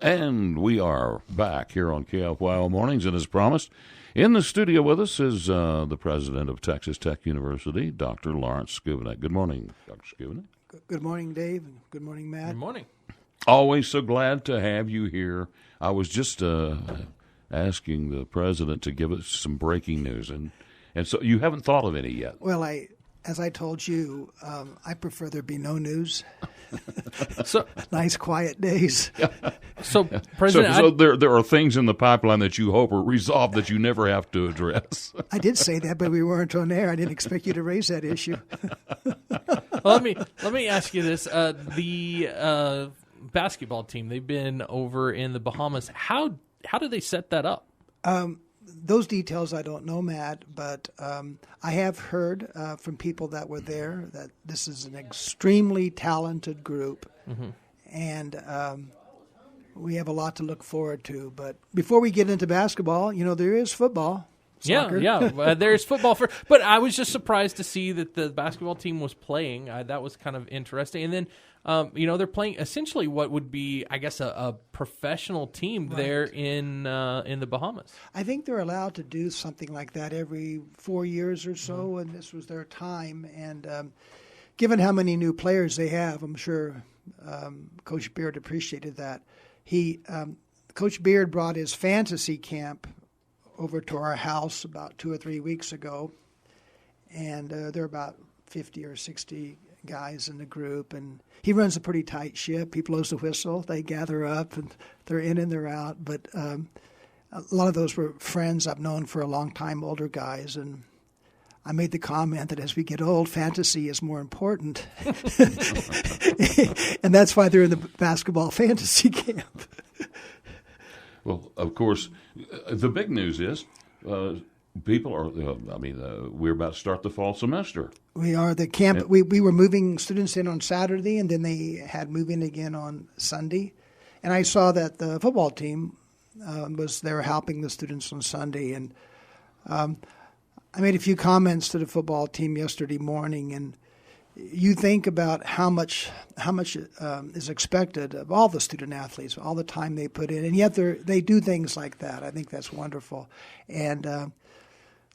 And we are back here on KFYO Mornings, and as promised, in the studio with us is the president of Texas Tech University, Dr. Lawrence Schovanec. Good morning, Dr. Schovanec. Good morning, Dave, and good morning, Matt. Good morning. Always so glad to have you here. I was just asking the president to give us some breaking news, and so you haven't thought of any yet. Well, as I told you, I prefer there be no news. So nice, quiet days. So, President, so there are things in the pipeline that you hope are resolved that you never have to address. I did say that, but we weren't on air. I didn't expect you to raise that issue. well, let me ask you this: the basketball team, they've been over in the Bahamas. How do they set that up? Those details I don't know, Matt, but I have heard from people that were there that this is an extremely talented group, and we have a lot to look forward to. But before we get into basketball, there is football. Soccer. Yeah. There's football but I was just surprised to see that the basketball team was playing. That was kind of interesting. And then, they're playing essentially what would be, I guess, a professional team there in the Bahamas. I think they're allowed to do something like that every 4 years or so, and this was their time. And given how many new players they have, I'm sure Coach Beard appreciated that. Coach Beard brought his fantasy camp over to our house about 2 or 3 weeks ago, and there are about 50 or 60 guys in the group, and he runs a pretty tight ship. He blows the whistle, they gather up, and they're in and they're out. But a lot of those were friends I've known for a long time, older guys, and I made the comment that as we get old, fantasy is more important, and that's why they're in the basketball fantasy camp. Well, of course, the big news is people are, we're about to start the fall semester. We are. The camp, we were moving students in on Saturday, and then they had moving again on Sunday. And I saw that the football team was there helping the students on Sunday. And I made a few comments to the football team yesterday morning, and you think about how much is expected of all the student athletes, all the time they put in, and yet they do things like that. I think that's wonderful, and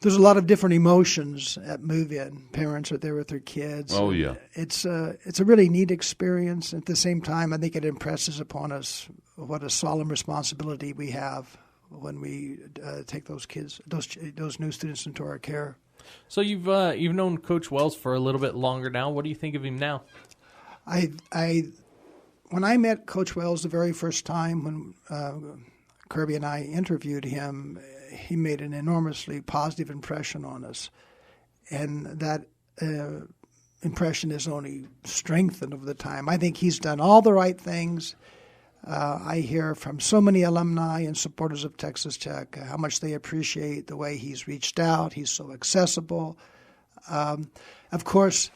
there's a lot of different emotions at move-in. Parents are there with their kids. Oh yeah, it's a really neat experience. At the same time, I think it impresses upon us what a solemn responsibility we have when we take those kids, those new students into our care. So you've known Coach Wells for a little bit longer now. What do you think of him now? When I met Coach Wells the very first time, when Kirby and I interviewed him, he made an enormously positive impression on us, and that impression is only strengthened over the time. I think he's done all the right things. I hear from so many alumni and supporters of Texas Tech how much they appreciate the way he's reached out. He's so accessible. Of course,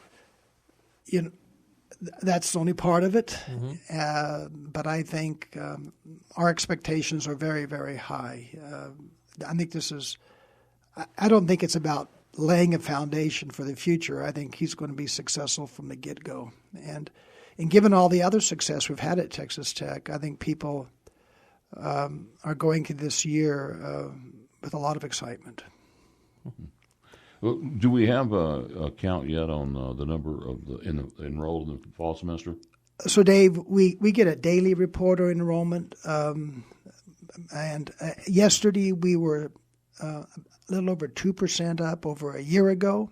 that's only part of it. But I think our expectations are very, very high. I think I don't think it's about laying a foundation for the future. I think he's going to be successful from the get-go. And given all the other success we've had at Texas Tech, I think people are going to this year with a lot of excitement. Well, do we have a count yet on the number of enrolled in the fall semester? So, Dave, we get a daily report on enrollment, and yesterday we were a little over 2% up over a year ago.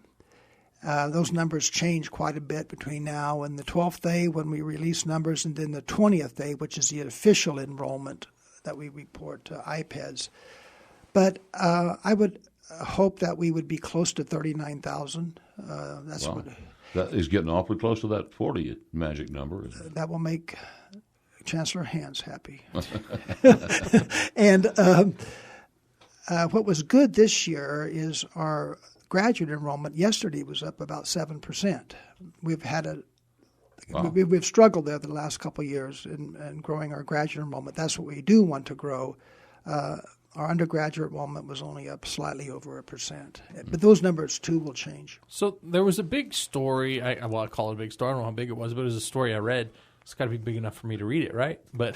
Those numbers change quite a bit between now and the 12th day when we release numbers, and then the 20th day, which is the official enrollment that we report to iPads. But I would hope that we would be close to 39,000. That's wow. what That is getting awfully close to that 40 magic number. That will make Chancellor Hans happy. And what was good this year is our graduate enrollment yesterday was up about 7%. We've had we've struggled there the last couple of years in growing our graduate enrollment. That's what we do want to grow. Our undergraduate enrollment was only up slightly over 1%. But those numbers, too, will change. So there was a big story. I call it a big story. I don't know how big it was, but it was a story I read It's got to be big enough for me to read it, right? But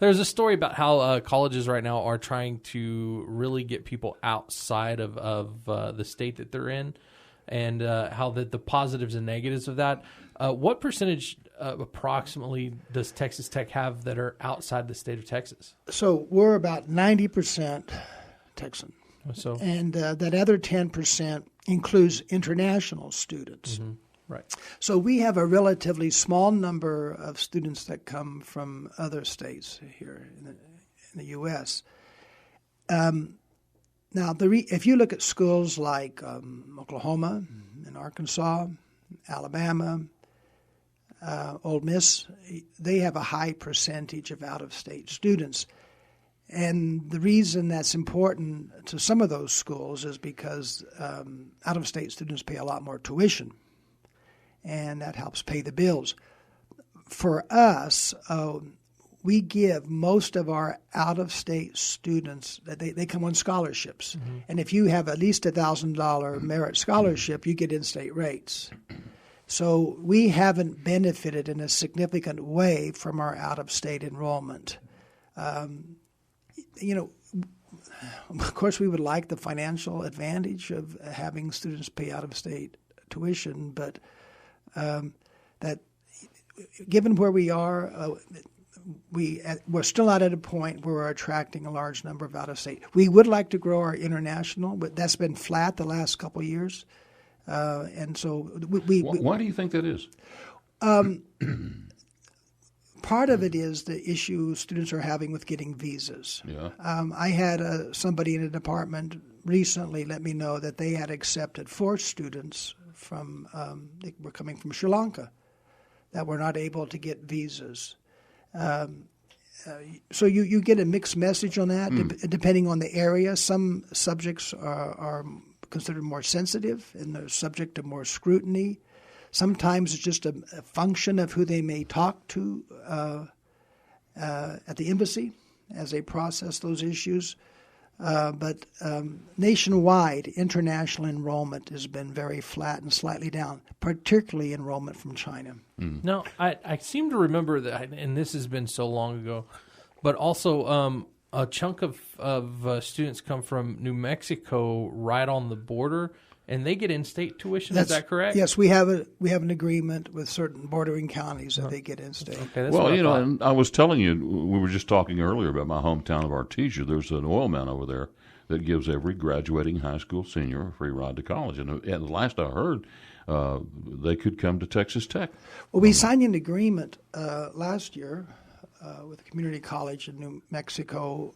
there's a story about how colleges right now are trying to really get people outside of the state that they're in, and how the positives and negatives of that. What percentage approximately does Texas Tech have that are outside the state of Texas? So we're about 90% Texan. So, and that other 10% includes international students. Mm-hmm. Right. So we have a relatively small number of students that come from other states here in the U.S. Now, if you look at schools like Oklahoma and Arkansas, Alabama, Ole Miss, they have a high percentage of out-of-state students. And the reason that's important to some of those schools is because out-of-state students pay a lot more tuition, and that helps pay the bills. For us, we give most of our out-of-state students, they come on scholarships. Mm-hmm. And if you have at least $1,000 merit scholarship, you get in-state rates. So we haven't benefited in a significant way from our out-of-state enrollment. Of course, we would like the financial advantage of having students pay out-of-state tuition, but that, given where we are, we're still not at a point where we're attracting a large number of out-of-state. We would like to grow our international, but that's been flat the last couple of years, and so we. Why do you think that is? Part of it is the issue students are having with getting visas. Yeah. I had somebody in a department recently let me know that they had accepted 4 students from they were coming from Sri Lanka that were not able to get visas. So you get a mixed message on that, depending on the area. Some subjects are considered more sensitive and they're subject to more scrutiny. Sometimes it's just a function of who they may talk to at the embassy as they process those issues. But nationwide, international enrollment has been very flat and slightly down, particularly enrollment from China. Mm. No, I seem to remember that, and this has been so long ago, but also a chunk of students come from New Mexico right on the border, and they get in-state tuition. Is that correct? Yes, we have an agreement with certain bordering counties that they get in-state. Okay, well, and I was telling you, we were just talking earlier about my hometown of Artesia. There's an oil man over there that gives every graduating high school senior a free ride to college. And the last I heard, they could come to Texas Tech. Well, we signed an agreement last year with a community college in New Mexico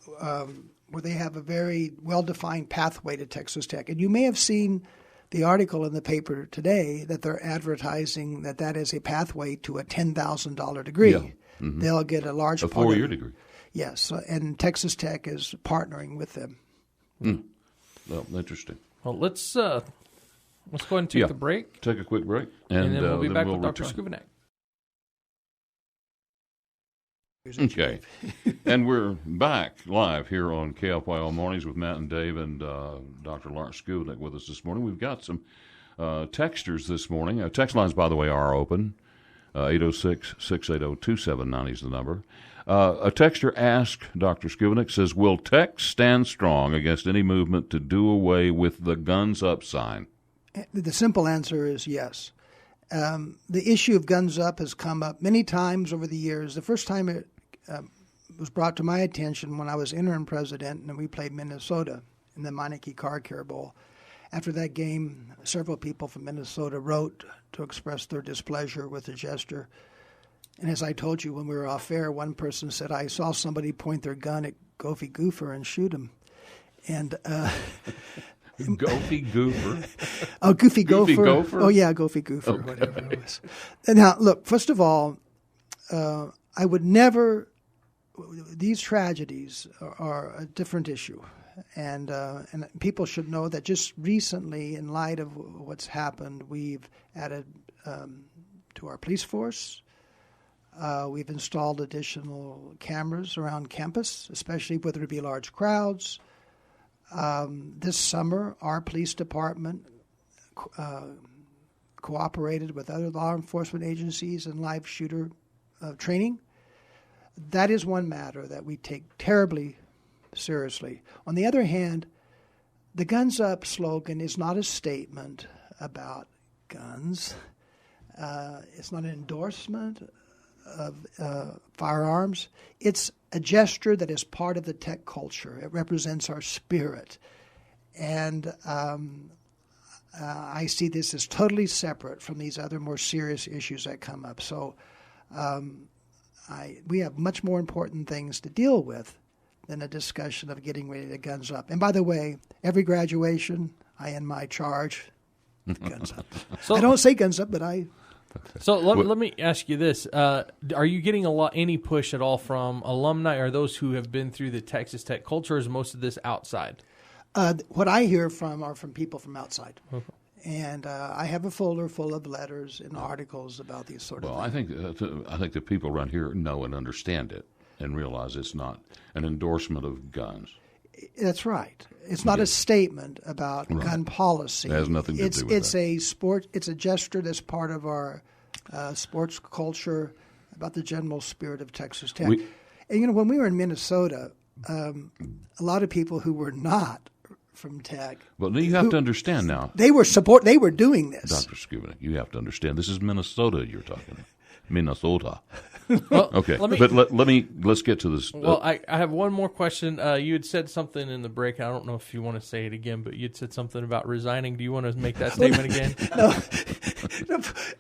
where they have a very well-defined pathway to Texas Tech. And you may have seen the article in the paper today that they're advertising that is a pathway to a $10,000 degree. Yeah. Mm-hmm. They'll get a large part. A 4-year degree. Yes, and Texas Tech is partnering with them. Mm. Well, interesting. Well, let's go ahead and take the break. Take a quick break. And then we'll be back with Dr. Schovanec. Okay, and we're back live here on KFYO Mornings with Matt and Dave and Dr. Lawrence Schovanec with us this morning. We've got some texters this morning. Text lines, by the way, are open. 806-680-2790 is the number. A texter asked Dr. Schovanec, says, will Tech stand strong against any movement to do away with the guns up sign? The simple answer is yes. The issue of guns up has come up many times over the years. The first time it was brought to my attention when I was interim president and we played Minnesota in the Meineke Car Care Bowl. After that game, several people from Minnesota wrote to express their displeasure with the gesture. And as I told you when we were off air, one person said, I saw somebody point their gun at Goofy Goofer and shoot him. And Goofy Goofer. Oh, Goofy Gopher. Gopher? Oh, yeah, Goofy Goofer, okay. Whatever it was. Now, look, first of all, I would never – these tragedies are a different issue. And people should know that just recently, in light of what's happened, we've added to our police force. We've installed additional cameras around campus, especially whether it be large crowds. This summer, our police department cooperated with other law enforcement agencies in live shooter training. That is one matter that we take terribly seriously. On the other hand, the Guns Up slogan is not a statement about guns. It's not an endorsement of firearms. It's a gesture that is part of the tech culture. It represents our spirit. And I see this as totally separate from these other more serious issues that come up. So we have much more important things to deal with than a discussion of getting ready to Guns Up. And by the way, every graduation, I end my charge with Guns Up. So, I don't say Guns Up, but I... So let me ask you this: are you getting any push at all from alumni or those who have been through the Texas Tech culture? Or is most of this outside? What I hear from are from people from outside, Okay. And I have a folder full of letters and articles about these sort of things. Well, I think the people around here know and understand it and realize it's not an endorsement of guns. That's right. It's not a statement about gun policy. It has nothing to do with it's that. It's a gesture that's part of our sports culture, about the general spirit of Texas Tech. And when we were in Minnesota, a lot of people who were not from Tech. But you have to understand now. They were doing this. Dr. Schovanec, you have to understand. This is Minnesota you're talking about. Minnesota. Well, Okay, let's get to this. Well, I have one more question. You had said something in the break. I don't know if you want to say it again, but you'd said something about resigning. Do you want to make that statement again? No.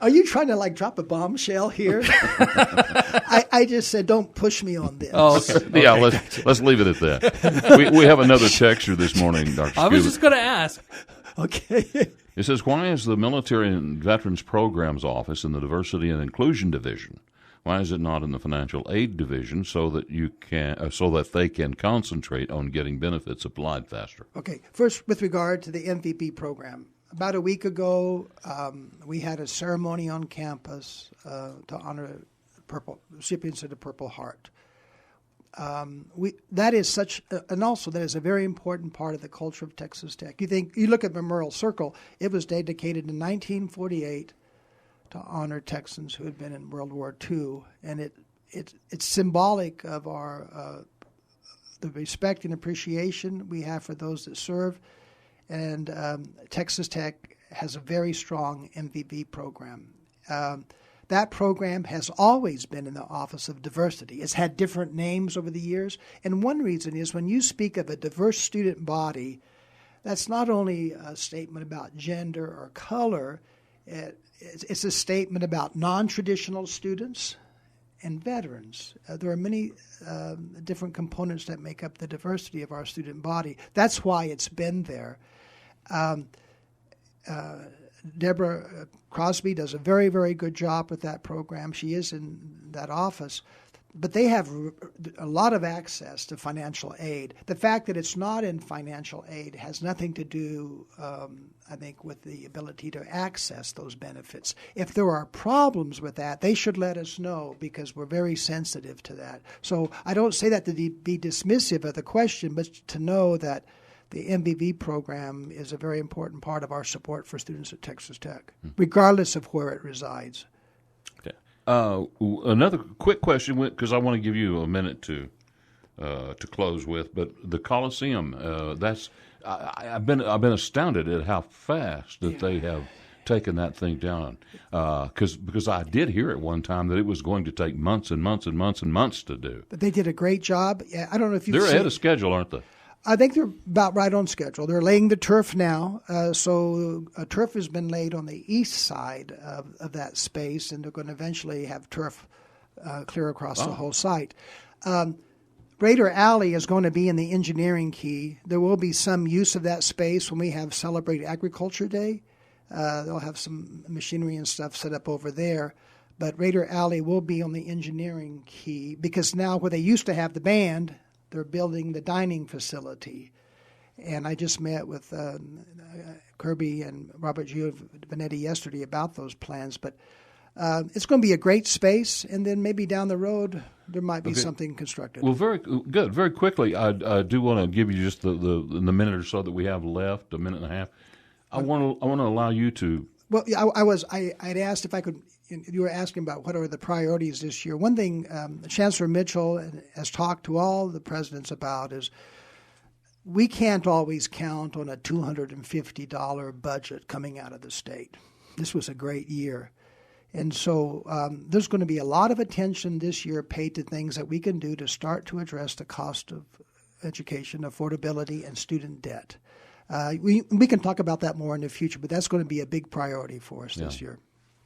Are you trying to drop a bombshell here? I just said don't push me on this. Oh, okay. Yeah, let's leave it at that. We have another texture this morning, Dr. Schovanec. I was just going to ask. Okay. It says, why is the Military and Veterans Programs Office in the Diversity and Inclusion Division? Why is it not in the Financial Aid Division so that they can concentrate on getting benefits applied faster? Okay. First, with regard to the MVP program, about a week ago, we had a ceremony on campus to honor recipients of the Purple Heart. That is a very important part of the culture of Texas Tech. You look at Memorial Circle; it was dedicated in 1948 to honor Texans who had been in World War II, and it's symbolic of our the respect and appreciation we have for those that serve. And Texas Tech has a very strong MVP program. That program has always been in the Office of Diversity. It's had different names over the years. And one reason is when you speak of a diverse student body, that's not only a statement about gender or color, it's a statement about non-traditional students and veterans. There are many different components that make up the diversity of our student body. That's why it's been there. Deborah Crosby does a very, very good job with that program. She is in that office. But they have a lot of access to financial aid. The fact that it's not in financial aid has nothing to do, I think, with the ability to access those benefits. If there are problems with that, they should let us know because we're very sensitive to that. So I don't say that to be dismissive of the question, but to know that the MVV program is a very important part of our support for students at Texas Tech, regardless of where it resides. Okay. Another quick question, because I want to give you a minute to close with. But the Coliseum, I've been astounded at how fast that they have taken that thing down. Because I did hear at one time that it was going to take months and months and months and months to do. But they did a great job. Yeah, I don't know if they're ahead of schedule, aren't they? I think they're about right on schedule. They're laying the turf now. So turf has been laid on the east side of that space, and they're going to eventually have turf clear across the whole site. Raider Alley is going to be in the engineering key. There will be some use of that space when we have Celebrate Agriculture Day. They'll have some machinery and stuff set up over there. But Raider Alley will be on the engineering key because now where they used to have the band, they're building the dining facility. And I just met with Kirby and Robert Giovanetti yesterday about those plans. But it's going to be a great space, and then maybe down the road there might be something constructed. Well, very good. Very quickly, I do want to give you just the minute or so that we have left, a minute and a half. I want to allow you to. Well, I'd asked if I could you were asking about what are the priorities this year. One thing Chancellor Mitchell has talked to all the presidents about is we can't always count on a $250 budget coming out of the state. This was a great year. And so there's going to be a lot of attention this year paid to things that we can do to start to address the cost of education, affordability, and student debt. We can talk about that more in the future, but that's going to be a big priority for us this year.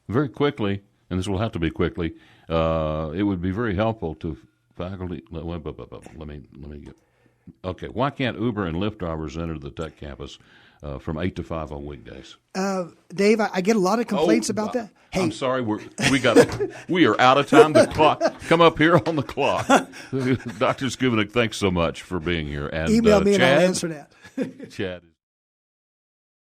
Very quickly, and this will have to be quickly, it would be very helpful to faculty. Let me get. Okay, why can't Uber and Lyft drivers enter the tech campus from 8 to 5 on weekdays? Dave, I get a lot of complaints about that. Hey, I'm sorry, we are out of time. The clock, come up here on the clock. Dr. Schovanec, thanks so much for being here. And email me Chad, and I'll answer that. Chad.